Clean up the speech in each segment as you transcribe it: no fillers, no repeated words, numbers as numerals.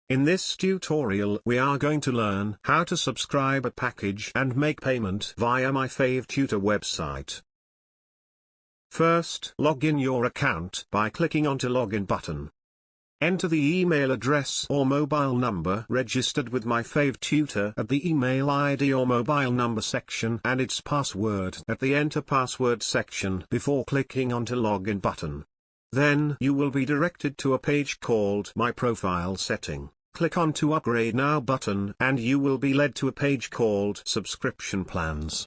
In this tutorial we are going to learn how to subscribe a package and make payment via MyFavTutor website. First, log in your account by clicking onto Login button. Enter the email address or mobile number registered with MyFavTutor at the email ID or mobile number section and its password at the Enter Password section before clicking onto Login button. Then you will be directed to a page called My Profile Setting. Click on to Upgrade Now button and you will be led to a page called Subscription Plans.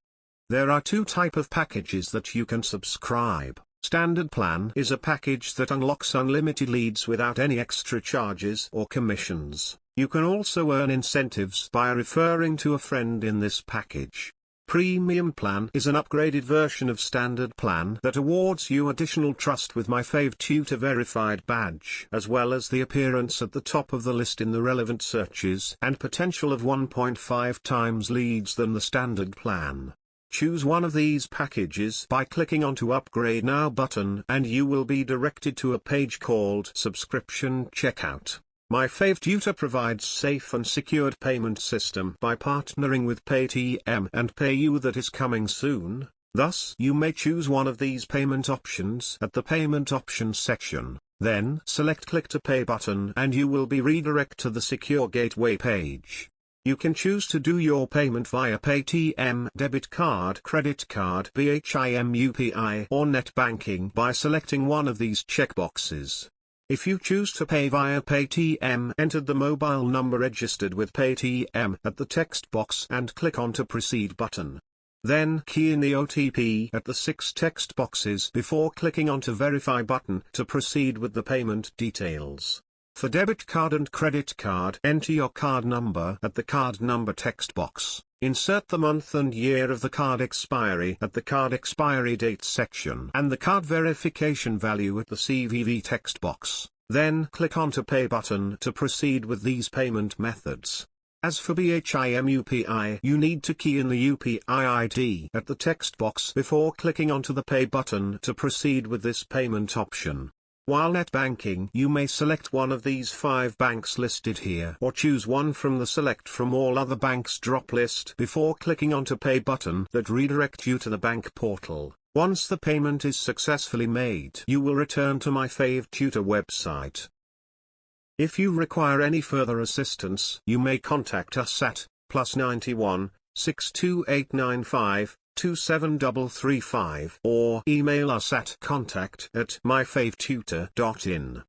There are two types of packages that you can subscribe. Standard Plan is a package that unlocks unlimited leads without any extra charges or commissions. You can also earn incentives by referring to a friend in this package. Premium Plan is an upgraded version of Standard Plan that awards you additional trust with MyFavTutor verified badge as well as the appearance at the top of the list in the relevant searches and potential of 1.5 times leads than the Standard Plan. Choose one of these packages by clicking onto Upgrade Now button and you will be directed to a page called Subscription Checkout. MyFavTutor provides safe and secured payment system by partnering with Paytm and PayU that is coming soon. Thus, you may choose one of these payment options at the Payment Options section. Then, select Click to Pay button and you will be redirected to the Secure Gateway page. You can choose to do your payment via Paytm debit card, credit card, BHIM UPI or net banking by selecting one of these checkboxes. If you choose to pay via Paytm, enter the mobile number registered with Paytm at the text box and click on to Proceed button. Then key in the OTP at the 6 text boxes before clicking on to Verify button to proceed with the payment details. For debit card and credit card, enter your card number at the card number text box. Insert the month and year of the card expiry at the card expiry date section and the card verification value at the CVV text box. Then click on to Pay button to proceed with these payment methods. As for BHIM UPI, you need to key in the UPI ID at the text box before clicking onto the Pay button to proceed with this payment option. While net banking, you may select one of these 5 banks listed here or choose one from the Select from All Other Banks drop list before clicking onto Pay button that redirect you to the bank portal. Once the payment is successfully made, you will return to MyFavTutor website. If you require any further assistance, you may contact us at +91 62895 27335 or email us at contact@myfavtutor.in.